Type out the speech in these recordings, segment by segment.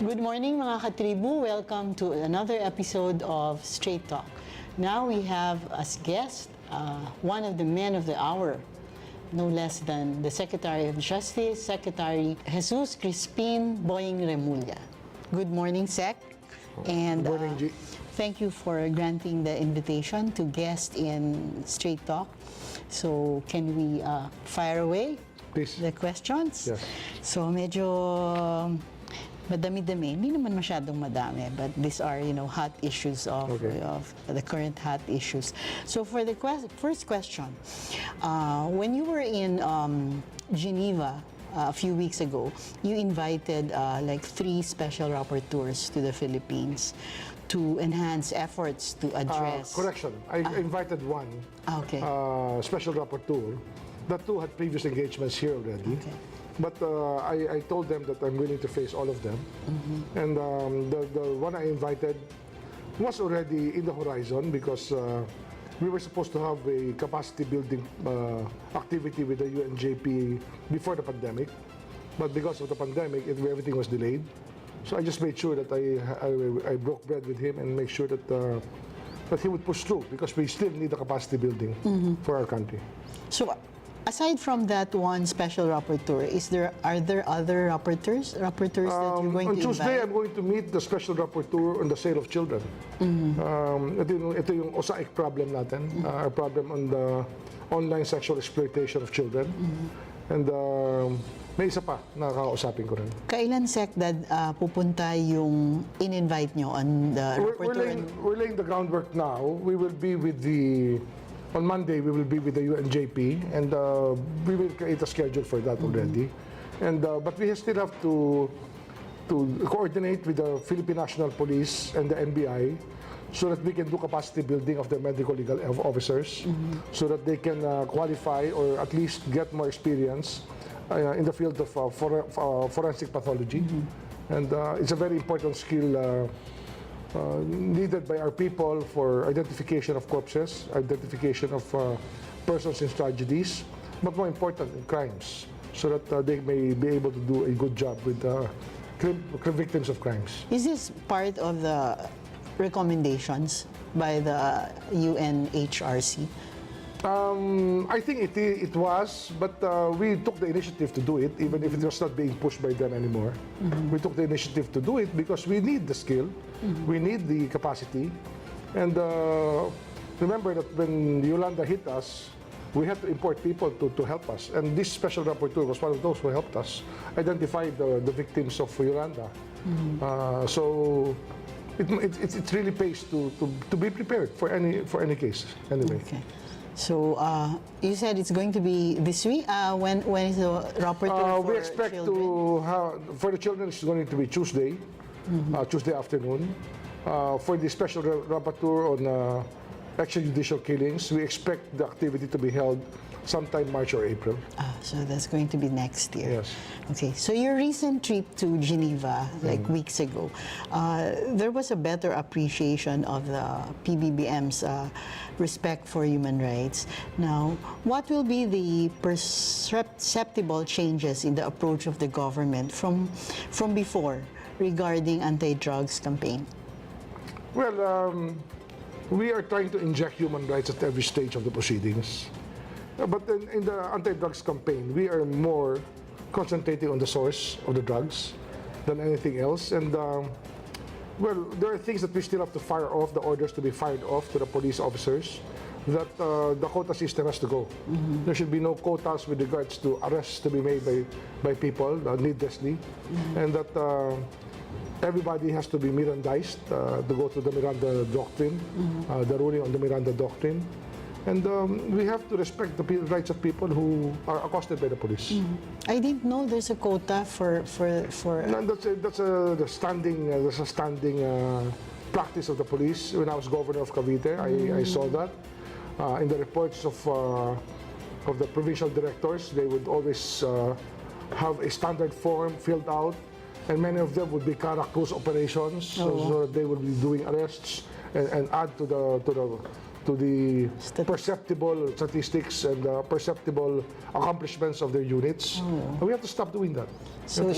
Good morning mga katribu. Welcome to another episode of Straight Talk. Now we have as guest one of the men of the hour, no less than the Secretary of Justice, Secretary Jesus Crispin Boying Remulla. Good morning, Sec. And Good morning, Gigie. Thank you for granting the invitation to guest in Straight Talk. So can we fire away Please. the questions? Yes. So medyo madami-dami, hindi naman masyadong madami, but these are, hot issues of the current hot issues. So for the first question, when you were in Geneva a few weeks ago, you invited like 3 special rapporteurs to the Philippines to enhance efforts to address... Correction, I invited one Okay. special rapporteur. The 2 had previous engagements here already. Okay. But I told them that I'm willing to face all of them. And the one I invited was already in the horizon because we were supposed to have a capacity building activity with the UNJP before the pandemic. But because of the pandemic, everything was delayed. So I just made sure that I broke bread with him and make sure that he would push through because we still need the capacity building for our country. So, aside from that one special rapporteur, are there other rapporteurs that you're going On to Tuesday, invite? I'm going to meet the special rapporteur on the sale of children. Ito yung OSAIC problem natin, our problem on the online sexual exploitation of children. And may isa pa na kakausapin ko rin. Kailan, Sec, pupunta yung in-invite nyo on the rapporteur? We're laying the groundwork now. We will be with on Monday, we will be with the UNJP, and we will create a schedule for that already. And but we still have to coordinate with the Philippine National Police and the NBI so that we can do capacity building of the medical legal officers, so that they can qualify or at least get more experience in the field of forensic pathology. And it's a very important skill needed by our people for identification of corpses, identification of persons in tragedies, but more important in crimes, so that they may be able to do a good job with victims of crimes. Is this part of the recommendations by the UNHRC? I think it was, but we took the initiative to do it, even if it was not being pushed by them anymore. We took the initiative to do it because we need the skill, we need the capacity, and remember that when Yolanda hit us, we had to import people to help us, and this special rapporteur was one of those who helped us identify the victims of Yolanda. So it really pays to be prepared for any case anyway. Okay. So, you said it's going to be this week? When is the rapporteur for we expect children? to have, for the children, it's going to be Tuesday, Tuesday afternoon. For the special rapporteur on extrajudicial killings, we expect the activity to be held sometime March or April. So that's going to be next year. Yes. Okay, so your recent trip to Geneva, like weeks ago, there was a better appreciation of the PBBM's respect for human rights. Now, what will be the perceptible changes in the approach of the government from before regarding anti-drugs campaign? Well, we are trying to inject human rights at every stage of the proceedings. But in the anti-drugs campaign, we are more concentrating on the source of the drugs than anything else. And well, there are things that we still have to fire off, the orders to be fired off to the police officers, that the quota system has to go. There should be no quotas with regards to arrests to be made by people needlessly, and that everybody has to be Mirandized to go to the Miranda doctrine, the ruling on the Miranda doctrine. And we have to respect the rights of people who are accosted by the police. I didn't know there's a quota for. No, that's a standing practice of the police. When I was governor of Cavite, I saw that in the reports of the provincial directors. They would always have a standard form filled out, and many of them would be Caracruz operations, so they would be doing arrests and add to to the perceptible statistics and perceptible accomplishments of their units. We have to stop doing that. So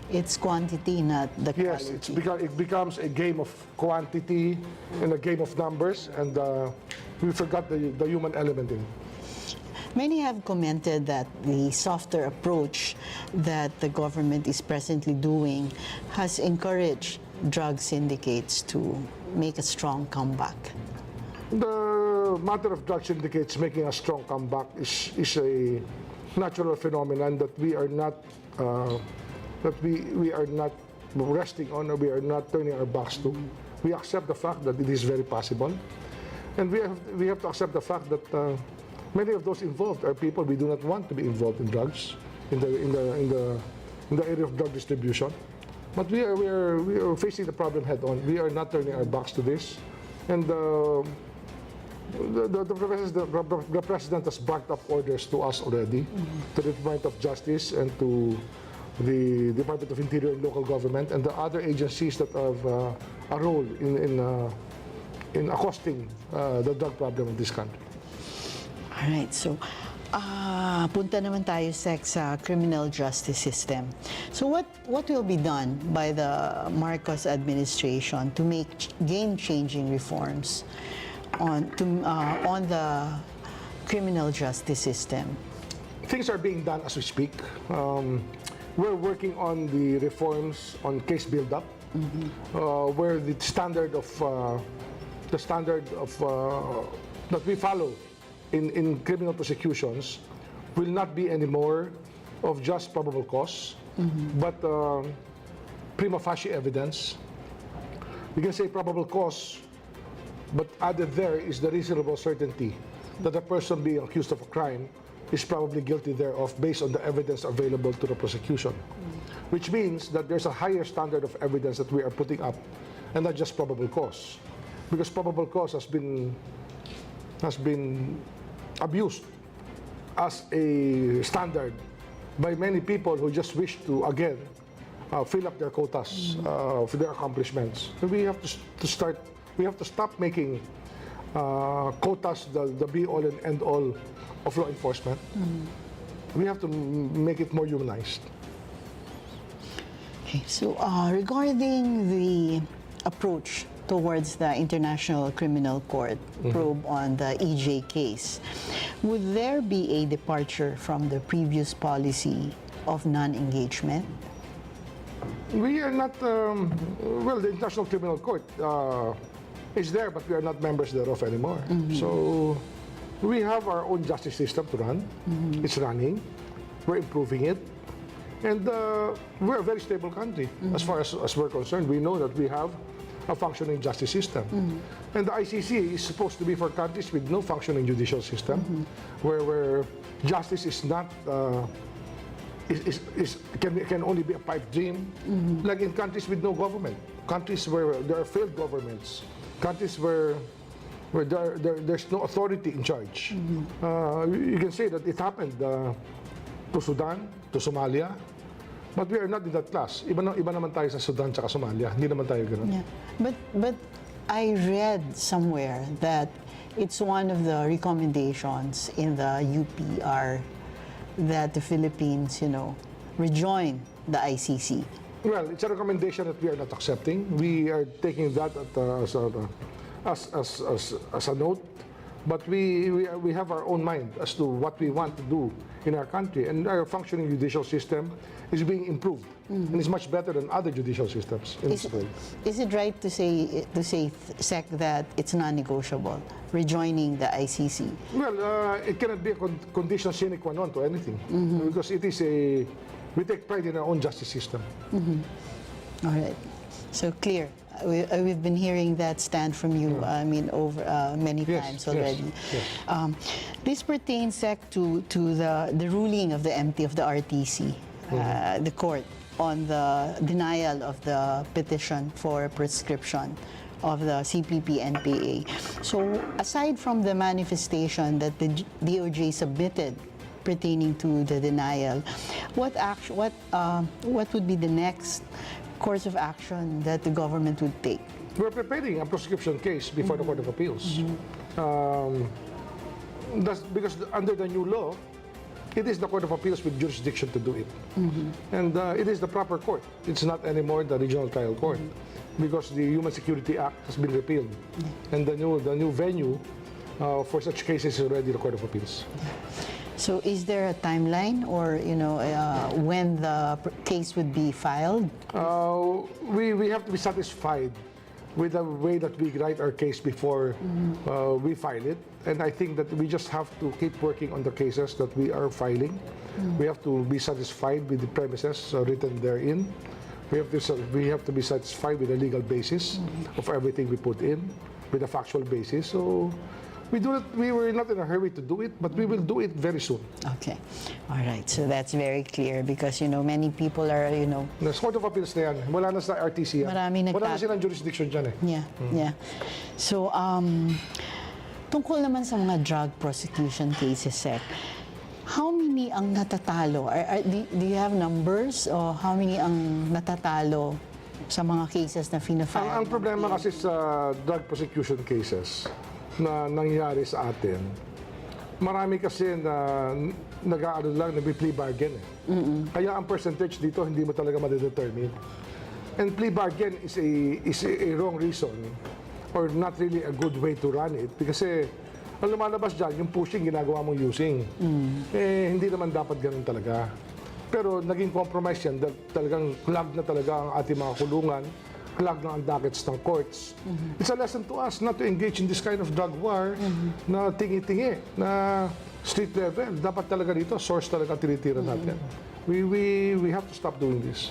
it's quantity, not the Yes, quality. it becomes a game of quantity and a game of numbers, and we forgot the human element in it. Many have commented that the softer approach that the government is presently doing has encouraged drug syndicates to make a strong comeback. The matter of drug syndicates making a strong comeback is a natural phenomenon that we are not resting on, or we are not turning our backs to. We accept the fact that it is very possible, and we have to accept the fact that many of those involved are people we do not want to be involved in drugs, in the area of drug distribution. But we are facing the problem head on. We are not turning our backs to this, and the president has backed up orders to us already, to the Department of Justice and to the Department of Interior and Local Government and the other agencies that have a role in accosting the drug problem in this country. All right, so punta naman tayo sa criminal justice system. So what will be done by the Marcos administration to make game-changing reforms on the criminal justice system? Things are being done as we speak. We're working on the reforms on case build-up, where the standard of that we follow in criminal prosecutions will not be anymore of just probable cause, but prima facie evidence. We can say probable cause, but added there is the reasonable certainty that the person being accused of a crime is probably guilty thereof based on the evidence available to the prosecution. Which means that there's a higher standard of evidence that we are putting up, and not just probable cause. Because probable cause has been abused as a standard by many people who just wish to, again, fill up their quotas for their accomplishments. So we have to stop making quotas the be-all and end-all of law enforcement. We have to make it more humanized. Okay, so regarding the approach towards the International Criminal Court probe on the EJ case, would there be a departure from the previous policy of non-engagement? We are not, well, the International Criminal Court is there, but we are not members thereof anymore. So we have our own justice system to run. It's running. We're improving it. And we're a very stable country as far as we're concerned. We know that we have a functioning justice system. And the ICC is supposed to be for countries with no functioning judicial system, where justice is not can only be a pipe dream, like in countries with no government, countries where there are failed governments, countries where there's no authority in charge. You can say that it happened to Sudan, to Somalia, but we are not in that class. Iba naman tayo sa Sudan at Somalia. Hindi naman tayo ganun. Yeah. But I read somewhere that it's one of the recommendations in the UPR that the Philippines, rejoin the ICC. Well, it's a recommendation that we are not accepting. We are taking that as a note, but we have our own mind as to what we want to do in our country, and our functioning judicial system is being improved, and is much better than other judicial systems in this world. Is it right to say SEC that it's non-negotiable, rejoining the ICC? Well, it cannot be a condition sine qua non to anything, because it is we take pride in our own justice system. All right, so clear. We've been hearing that stand from you, over many times already. Yes. This pertains, Sec, to the ruling of the MT of the RTC, the court, on the denial of the petition for prescription of the CPP-NPA. So, aside from the manifestation that the DOJ submitted pertaining to the denial, what would be the next course of action that the government would take? We're preparing a prescription case before the Court of Appeals. That's because under the new law, it is the Court of Appeals with jurisdiction to do it. And it is the proper court. It's not anymore the Regional Trial Court because the Human Security Act has been repealed. And the new venue for such cases is already the Court of Appeals. So is there a timeline or, when the case would be filed? We have to be satisfied with the way that we write our case before we file it. And I think that we just have to keep working on the cases that we are filing. We have to be satisfied with the premises written therein. We have to be satisfied with the legal basis of everything we put in, with the factual basis. So we were not in a hurry to do it, but we will do it very soon. Okay. All right. So that's very clear because, many people are, The Court of Appeals na yan. Wala na sa RTC yan. Wala na silang jurisdiction dyan eh. Yeah. So, tungkol naman sa mga drug prosecution cases, Sec, how many ang natatalo? Do you have numbers o how many ang natatalo sa mga cases na fina-file? Ang problema kasi sa drug prosecution cases na nangyayari sa atin, marami kasi na nag-aano lang, nag-plea bargain eh. Kaya ang percentage dito hindi mo talaga madedetermine. And plea bargain is a wrong reason or not really a good way to run it kasi ang lumalabas dyan, yung pushing ginagawa mong using. Hindi naman dapat ganun talaga. Pero naging compromise yan, talagang clogged na talaga ang ating mga kulungan, clogged na ang dockets ng courts. It's a lesson to us not to engage in this kind of drug war na tingi-tingi, na street level. Dapat talaga dito, source talaga tinitira natin. We have to stop doing this.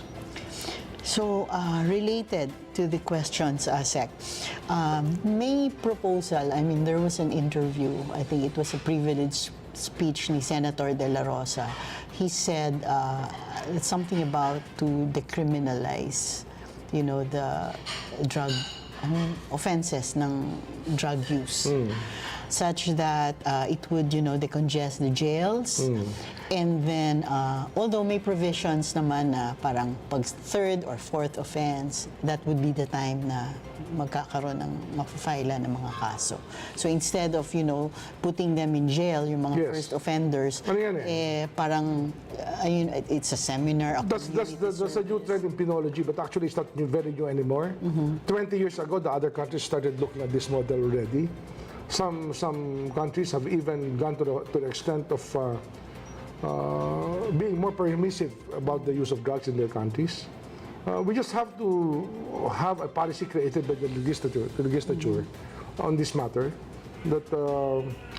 So, related to the questions, Sec, may proposal, there was an interview, I think it was a privileged speech ni Senator De La Rosa. He said something about to decriminalize, the drug, offenses ng drug use. Such that it would, decongest the jails. And then, although may provisions naman na parang pag third or fourth offense, that would be the time na magkakaroon ng mapafila ng mga kaso. So instead of, putting them in jail, yung mga first offenders, parang, it's a seminar. That's a new trend in penology, but actually it's not very new anymore. 20 years ago, the other countries started looking at this model already. Some countries have even gone to the extent of being more permissive about the use of drugs in their countries. We just have to have a policy created by the legislature on this matter. That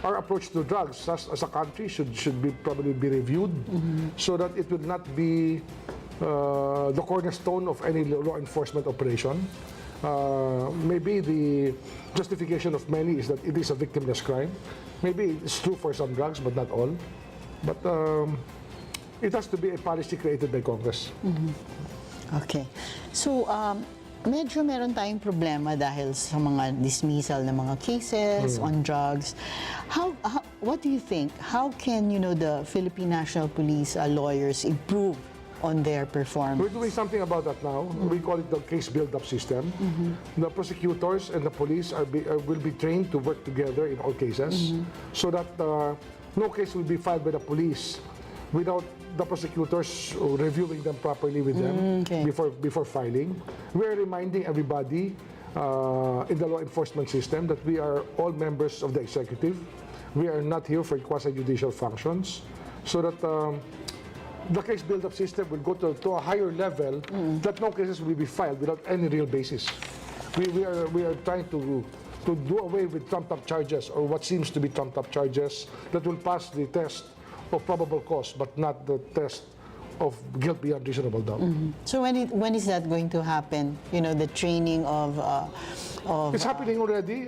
our approach to drugs as a country should probably be reviewed so that it will not be the cornerstone of any law enforcement operation. Maybe the justification of many is that it is a victimless crime. Maybe it's true for some drugs, but not all. But it has to be a policy created by Congress. Okay. So, medyo meron tayong problema dahil sa mga dismissal ng mga cases on drugs. What do you think? How can, the Philippine National Police lawyers improve on their performance? We're doing something about that now. We call it the case build-up system. The prosecutors and the police will be trained to work together in all cases so that no case will be filed by the police without the prosecutors reviewing them properly with them before filing. We're reminding everybody in the law enforcement system that we are all members of the executive. We are not here for quasi-judicial functions, so that the case build-up system will go to a higher level that no cases will be filed without any real basis. We are trying to do away with trumped-up charges or what seems to be trumped-up charges that will pass the test of probable cause, but not the test of guilt beyond reasonable doubt. So when is that going to happen? The training of it's happening already.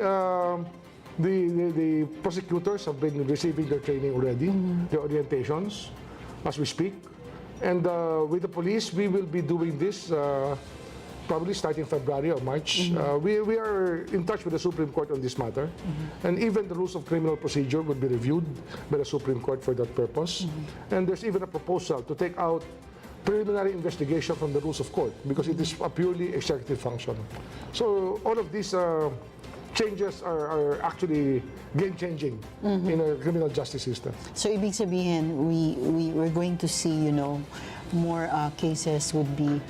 The prosecutors have been receiving their training already, their orientations, as we speak. And with the police, we will be doing this probably starting February or March. We are in touch with the Supreme Court on this matter. And even the rules of criminal procedure will be reviewed by the Supreme Court for that purpose. And there's even a proposal to take out preliminary investigation from the rules of court because it is a purely executive function. So all of these changes are actually game-changing in our criminal justice system. So ibig sabihin, we're going to see, more cases would be,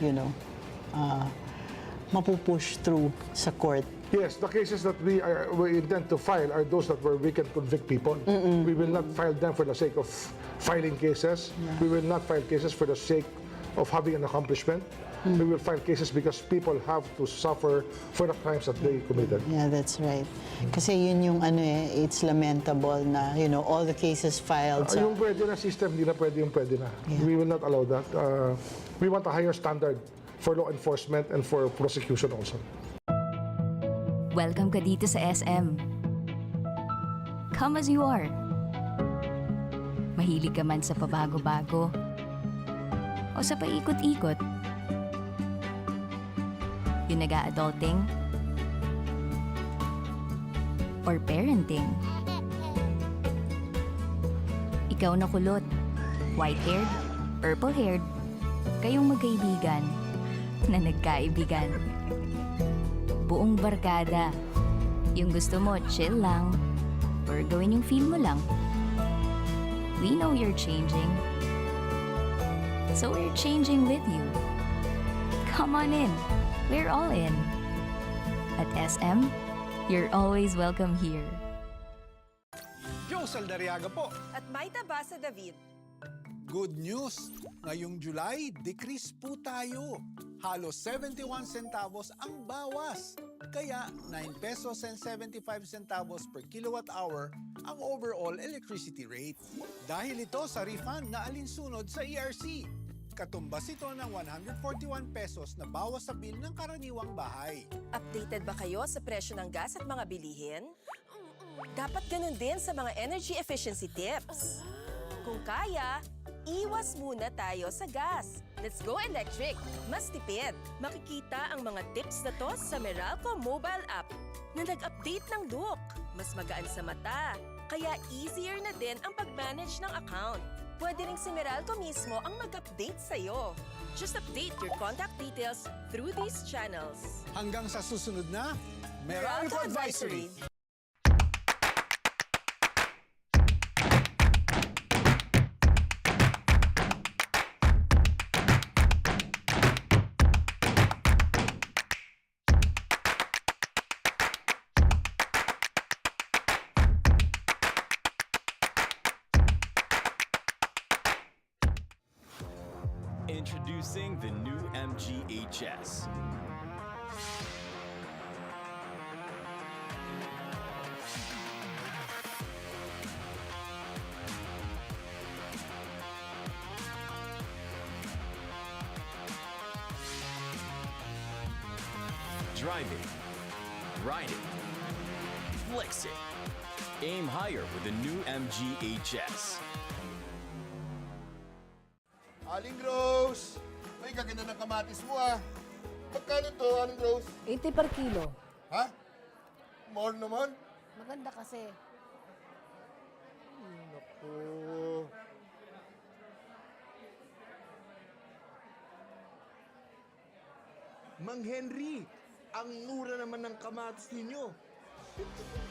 mapupush through sa court. Yes, the cases that we intend to file are those where we can convict people. We will not file them for the sake of filing cases. We will not file cases for the sake of having an accomplishment. We will file cases because people have to suffer for the crimes that they committed. Yeah, that's right. Kasi yun yung it's lamentable na, all the cases filed sa... Yung pwede na system, hindi na pwede yung pwede na. Yeah. We will not allow that. We want a higher standard for law enforcement and for prosecution also. Welcome ka dito sa SM. Come as you are. Mahilig ka man sa pabago-bago o sa paikot-ikot. Yung nag-a-adulting or parenting. Ikaw na kulot, white-haired, purple-haired, kayong magkaibigan na nagkaibigan. Buong barkada. Yung gusto mo, chill lang. Or gawin yung feel mo lang. We know you're changing. So we're changing with you. Come on in. We're all in. At SM, you're always welcome here. Joe Saldariaga po. At may tabasa David. Good news! Ngayong July, decrease po tayo. Halos 71 centavos ang bawas. Kaya 9 pesos and 75 centavos per kilowatt hour ang overall electricity rate. Dahil ito sa refund na alinsunod sa ERC. Katumbas ito ng 141 pesos na bawas sa bill ng karaniwang bahay. Updated ba kayo sa presyo ng gas at mga bilihin? Dapat ganun din sa mga energy efficiency tips. Kung kaya, iwas muna tayo sa gas. Let's go electric! Mas tipid. Makikita ang mga tips na to sa Meralco mobile app na nag-update ng look. Mas magaan sa mata. Kaya easier na din ang pag-manage ng account. Pwede rin si Meralco mismo ang mag-update sa'yo. Just update your contact details through these channels. Hanggang sa susunod na Meralco Advisory! Introducing the new MGHS. Drive it, ride it, flex it. Aim higher with the new MGHS. Aling Rose! Ay, kaganda ng kamatis mo ah. Magkano to, Aling Rose? 80 per kilo. Ha? More naman? Maganda kasi. Naku. Mang Henry, ang mura naman ng kamatis ninyo.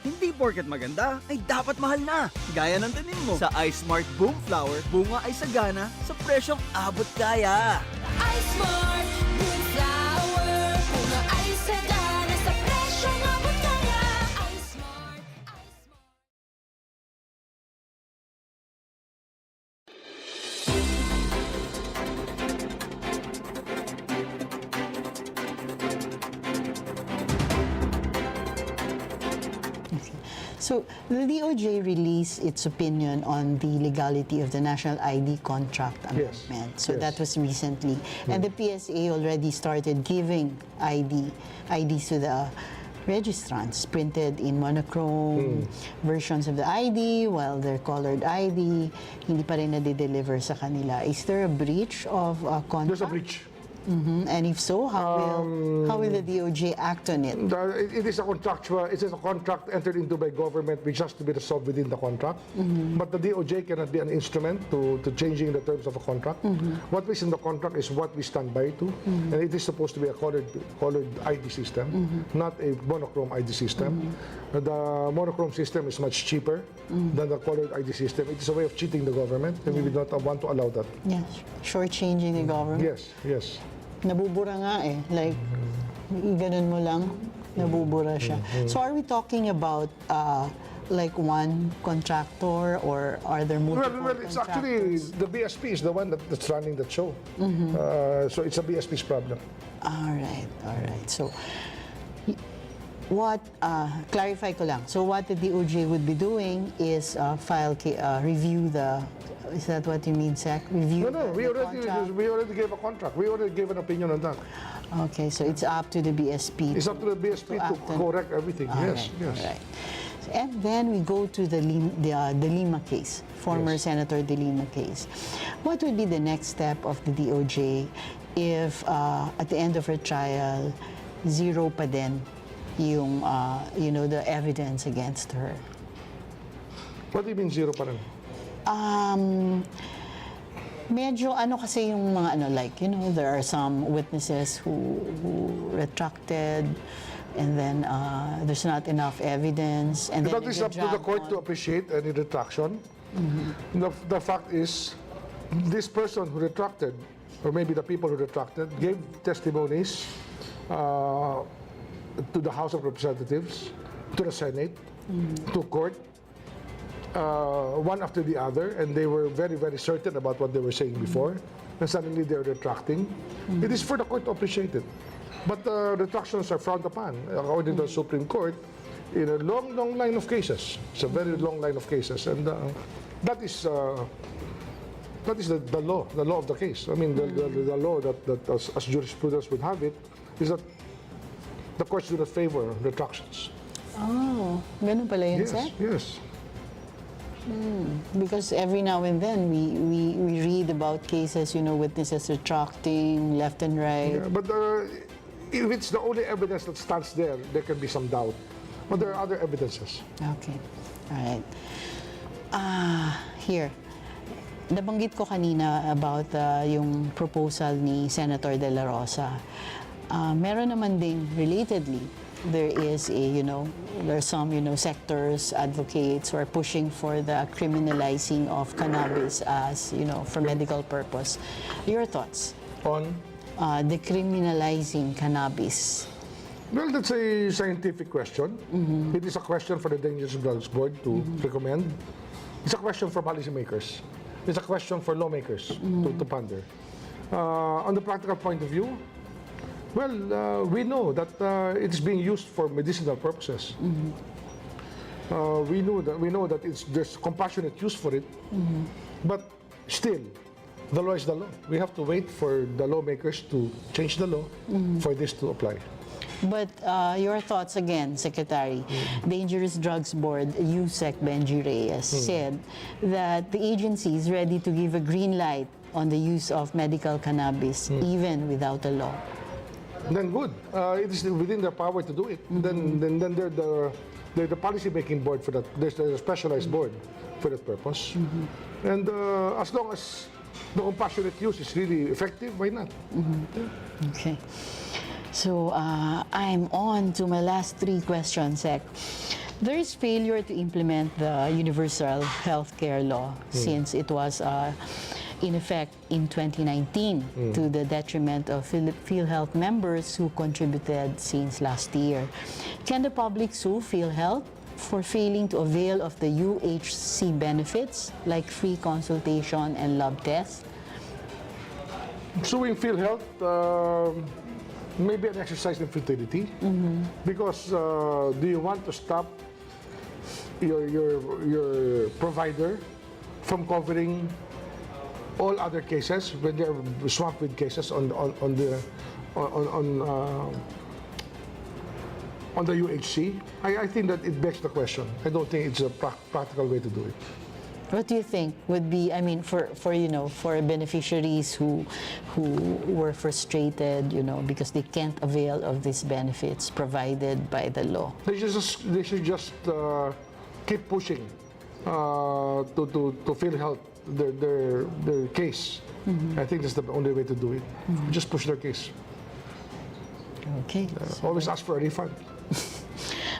Hindi porket maganda ay dapat mahal na. Gaya ng tanim mo. Sa iSmart Boom Flower, bunga ay sagana sa presyong abot kaya. iSmart Boom Flower, bunga ay sagana sa presyong abot kaya. iSmart. So, the DOJ released its opinion on the legality of the National ID Contract Yes. Amendment. So, Yes. that was recently. And the PSA already started giving IDs to the registrants, printed in monochrome versions of the ID, while their colored ID, hindi pa rin nade-deliver sa kanila. Is there a breach of contract? There's a breach. And if so, how will the DOJ act on it? It is a contractual. It is a contract entered into by government, which has to be resolved within the contract. But the DOJ cannot be an instrument to changing the terms of a contract. What is in the contract is what we stand by to, and it is supposed to be a colored ID system, not a monochrome ID system. The monochrome system is much cheaper than the colored ID system. It is a way of cheating the government, and we would not want to allow that. Yes, shortchanging the government. Yes, yes. Nabubura nga eh. Like, ganun mo lang, nabubura siya. So are we talking about like one contractor, or are there multiple Well, it's actually contractors? the BSP is the one that's running that show. So it's a BSP's problem. All right. So, what, clarify ko lang. So what the DOJ would be doing is review the, is that what you mean, Sec? Review No, the we contract? already gave a contract. We already gave an opinion on that. Okay, so it's up to the BSP. It's up to the BSP to act on- correct everything. All Yes, right, yes. all right. And then we go to the Lima case, former Senator De Lima case. What would be the next step of the DOJ if at the end of her trial, zero pa din yung, the evidence against her? What do you mean zero pa rin? Medyo ano kasi yung mga there are some witnesses who retracted, and then there's not enough evidence, and then That is up to the court to appreciate any retraction. The fact is, this person who retracted, or maybe the people who retracted, gave testimonies to the House of Representatives, to the Senate, to court, one after the other, and they were very, very certain about what they were saying before, and suddenly they're retracting. It is for the court to appreciate it. But retractions are frowned upon, according to the Supreme Court, in a long, long line of cases. It's a very long line of cases, and that is the law of the case. I mean, the law that as jurisprudence would have it, is that the courts do not favor retractions. Oh, ganun pala yun, Yes, Sec? yes. Because every now and then we read about cases, witnesses retracting left and right. Yeah, but if it's the only evidence that stands there, there can be some doubt. But there are other evidences. Okay. All right. Here. Nabanggit ko kanina about yung proposal ni Senator De La Rosa. Meron naman ding relatedly, there is there's some sectors, advocates who are pushing for the criminalizing of cannabis as for medical purpose. Your thoughts? On? Decriminalizing cannabis. Well, that's a scientific question. It is a question for the Dangerous Drugs Board to recommend. It's a question for policymakers. It's a question for lawmakers to ponder. On the practical point of view, well, we know that it's being used for medicinal purposes. We know that there's compassionate use for it, but still, the law is the law. We have to wait for the lawmakers to change the law for this to apply. But your thoughts again, Secretary. Dangerous Drugs Board, USEC Benji Reyes, said that the agency is ready to give a green light on the use of medical cannabis even without a law. Then good. It is within their power to do it. Then they're the policy-making board for that. There's a specialized board for that purpose. And as long as the compassionate use is really effective, why not? Okay. So I'm on to my last three questions, Sec. There is failure to implement the universal health care law since it was in effect in 2019 to the detriment of PhilHealth members who contributed since last year. Can the public sue PhilHealth for failing to avail of the UHC benefits like free consultation and lab tests? Suing PhilHealth may be an exercise in futility because do you want to stop your provider from covering all other cases when they're swamped with cases on the UHC? I think that it begs the question. I don't think it's a practical way to do it. What do you think would be, I mean, for beneficiaries who were frustrated, because they can't avail of these benefits provided by the law? They should just keep pushing to feel help their case. I think that's the only way to do it. Just push their case. Okay. Always ask for a refund.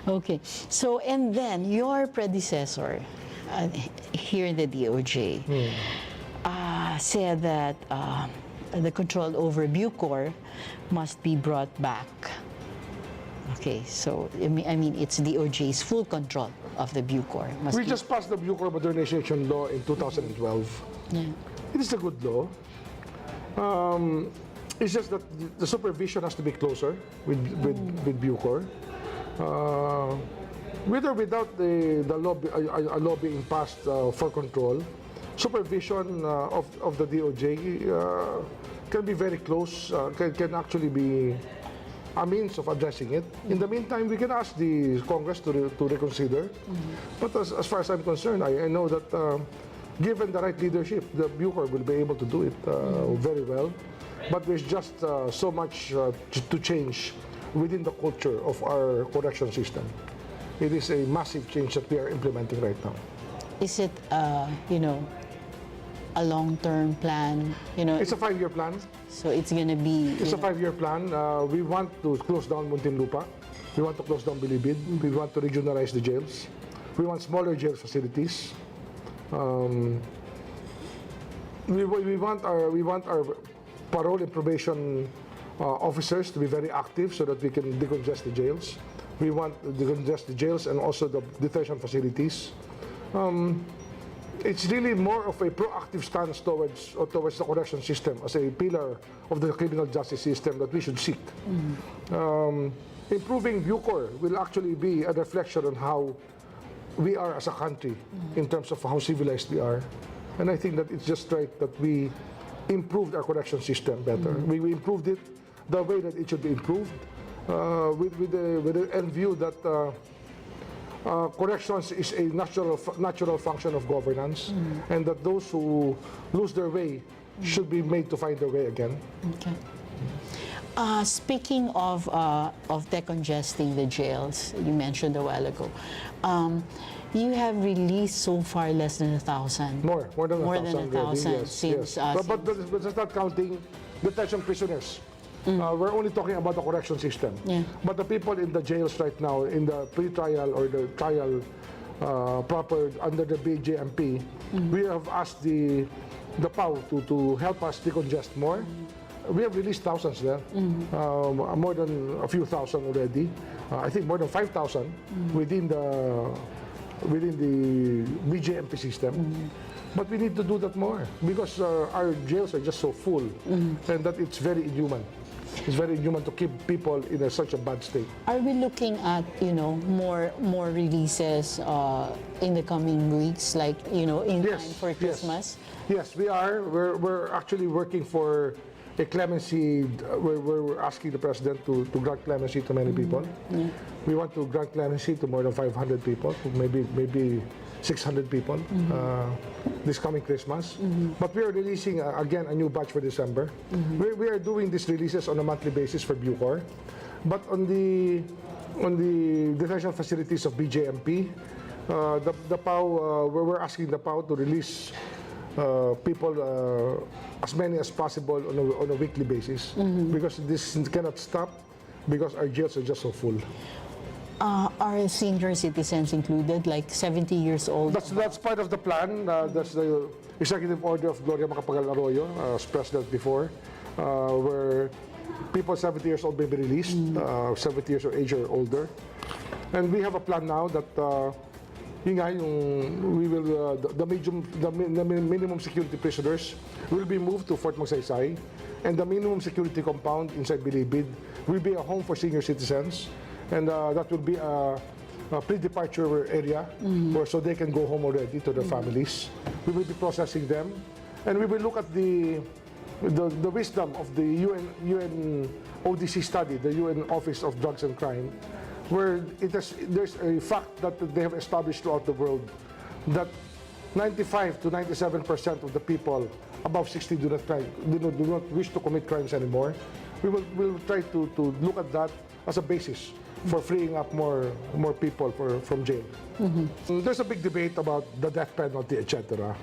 Okay. So, and then your predecessor here in the DOJ said that the control over Bucor must be brought back. Okay, so I mean it's DOJ's full control of the Bucor. We just passed the Bucor modernization law in 2012. Yeah. It is a good law. It's just that the supervision has to be closer with Bucor. With or without the law, a law being passed for control, supervision of the DOJ can be very close, can actually be a means of addressing it. In the meantime, we can ask the Congress to reconsider. But as far as I'm concerned, I know that given the right leadership, the Bucor will be able to do it very well. But there's just so much to change within the culture of our correction system. It is a massive change that we are implementing right now. Is it, a long-term plan? It's a 5-year plan. So it's going to be... It's a 5-year plan. We want to close down Muntinlupa. We want to close down Bilibid. We want to regionalize the jails. We want smaller jail facilities. We want our parole and probation officers to be very active so that we can decongest the jails. We want to decongest the jails and also the detention facilities. It's really more of a proactive stance towards the correction system as a pillar of the criminal justice system that we should seek. Improving Bucor will actually be a reflection on how we are as a country in terms of how civilized we are. And I think that it's just right that we improved our correction system better. We improved it the way that it should be improved, with the end view that corrections is a natural function of governance, and that those who lose their way should be made to find their way again. Okay. Speaking of decongesting the jails, you mentioned a while ago, you have released so far less than 1,000. More than 1,000 yes, since. But that's not counting detention prisoners. We're only talking about the correction system. Yeah. But the people in the jails right now, in the pre-trial or the trial proper under the BJMP, we have asked the PAO to help us decongest more. We have released thousands there, more than a few thousand already. I think more than 5,000 within the BJMP system. But we need to do that more because our jails are just so full, and that it's very inhuman. It's very inhuman to keep people in such a bad state. Are we looking at more releases in the coming weeks, like in time for Christmas? Yes, we are. We're actually working for a clemency. We're asking the president to grant clemency to many people. Yeah. We want to grant clemency to more than 500 people, maybe 600 people this coming Christmas. But we are releasing again a new batch for December. We are doing these releases on a monthly basis for Bucor, but on the detention facilities of BJMP, the PAO, we're asking the PAO to release people as many as possible on a weekly basis, because this cannot stop because our jails are just so full. Are senior citizens included, like 70 years old? That's part of the plan. That's the executive order of Gloria Macapagal Arroyo, as president before, where people 70 years old may be released, 70 years of age or older. And we have a plan now that we will the minimum security prisoners will be moved to Fort Magsaysay, and the minimum security compound inside Bilibid will be a home for senior citizens. And that will be a pre-departure area so they can go home already to their families. We will be processing them, and we will look at the wisdom of the UN ODC study, the UN Office of Drugs and Crime, where there's a fact that they have established throughout the world that 95 to 97% of the people above 60 do not wish to commit crimes anymore. We'll try to look at that as a basis for freeing up more people from jail. There's a big debate about the death penalty, etc.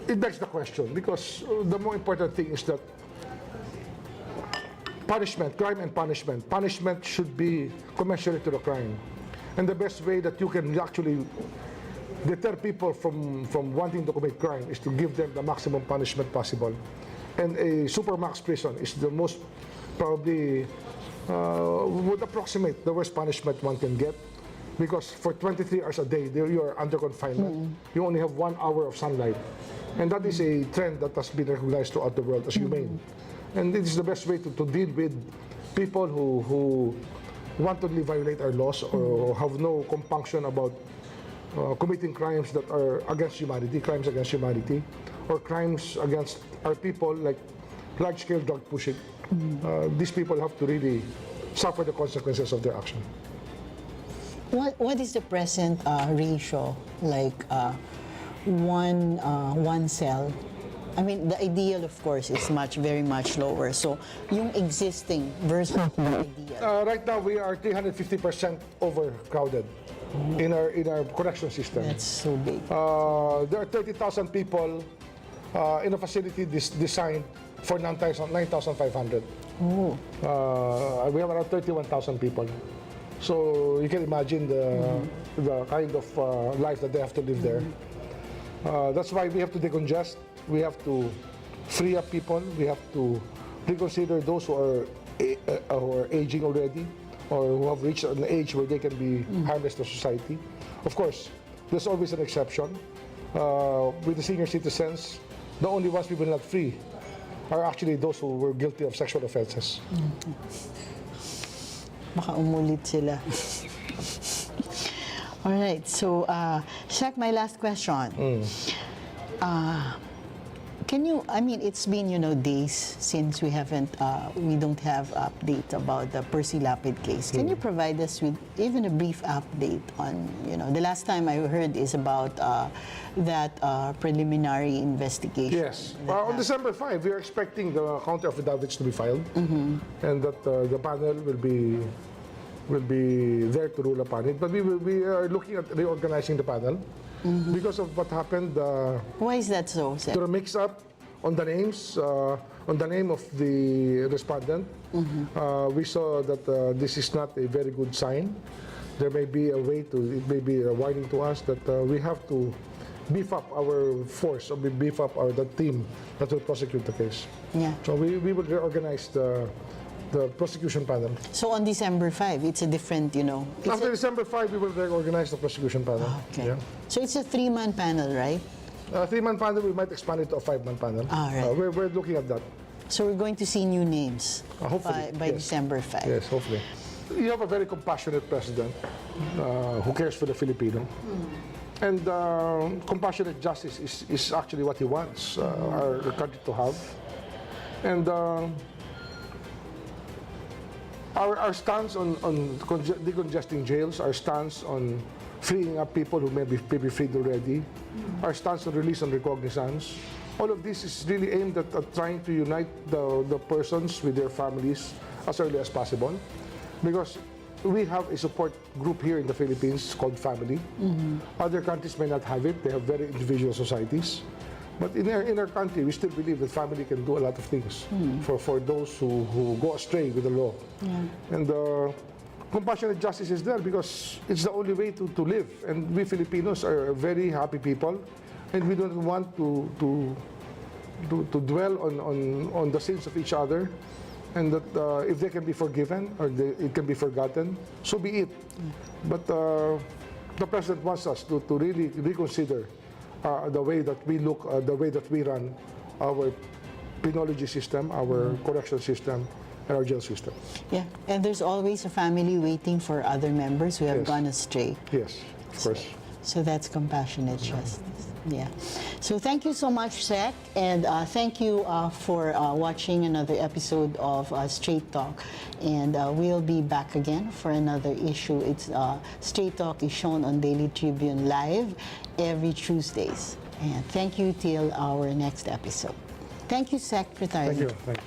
It begs the question, because the more important thing is that punishment, crime and punishment should be commensurate to the crime. And the best way that you can actually deter people from wanting to commit crime is to give them the maximum punishment possible. And a supermax prison is the most probably would approximate the worst punishment one can get, because for 23 hours a day you are under confinement. You only have 1 hour of sunlight, and that is a trend that has been recognized throughout the world as humane. And it is the best way to deal with people who wantonly violate our laws or have no compunction about committing crimes that are against humanity, crimes against humanity, or crimes against our people, like large-scale drug pushing. These people have to really suffer the consequences of their action. What is the present ratio, like one cell? I mean, the ideal, of course, is very much lower. So, yung existing versus the ideal. Right now, we are 350% overcrowded in our correction system. That's so big. There are 30,000 people in a facility designed for 9,500. Oh. We have around 31,000 people. So you can imagine the kind of life that they have to live there. That's why we have to decongest. We have to free up people. We have to reconsider those who are aging already, or who have reached an age where they can be harmless to society. Of course, there's always an exception. With the senior citizens, the only ones we will not free are actually those who were guilty of sexual offenses. Baka umulit sila. All right, so, Shaq, my last question. Can you, I mean, it's been, days since we don't have update about the Percy Lapid case. Can you provide us with even a brief update on, the last time I heard is about that preliminary investigation? Yes. On December 5, we are expecting the counter affidavits to be filed, and that the panel will be there to rule upon it. But we are looking at reorganizing the panel because of what happened. Why is that so, sir? To mix up on the names, on the name of the respondent. We saw that this is not a very good sign. There may be a way it may be a warning to us that we have to beef up our force, or beef up the team that will prosecute the case. Yeah. So we will reorganize the prosecution panel. So on December 5, it's a different, After December 5, we will reorganize the prosecution panel. Okay. Yeah. So it's a 3-man panel, right? 3-man panel, we might expand it to a 5-man panel. Right. We're looking at that. So we're going to see new names Hopefully, by yes. December 5. Yes, hopefully. You have a very compassionate president who cares for the Filipino. And compassionate justice is actually what he wants our country to have. And our stance on decongesting jails, our stance on freeing up people who may be freed already, our stance on release on recognizance, all of this is really aimed at trying to unite the persons with their families as early as possible. Because we have a support group here in the Philippines called family. Other countries may not have it. They have very individual societies. But in our country, we still believe that family can do a lot of things for those who go astray with the law. Yeah. And compassionate justice is there because it's the only way to live. And we Filipinos are very happy people, and we don't want to dwell on the sins of each other. And that if they can be forgiven or it can be forgotten, so be it. But the president wants us to really reconsider the way that we look, the way that we run our penology system, our correction system, and our jail system. Yeah, and there's always a family waiting for other members who have Yes. gone astray. Yes, of course. So that's compassionate justice. Yeah. So thank you so much, Sec, and thank you for watching another episode of Straight Talk. And we'll be back again for another issue. It's Straight Talk is shown on Daily Tribune Live every Tuesdays. And thank you till our next episode. Thank you, Sec, for Thank you. Thank you.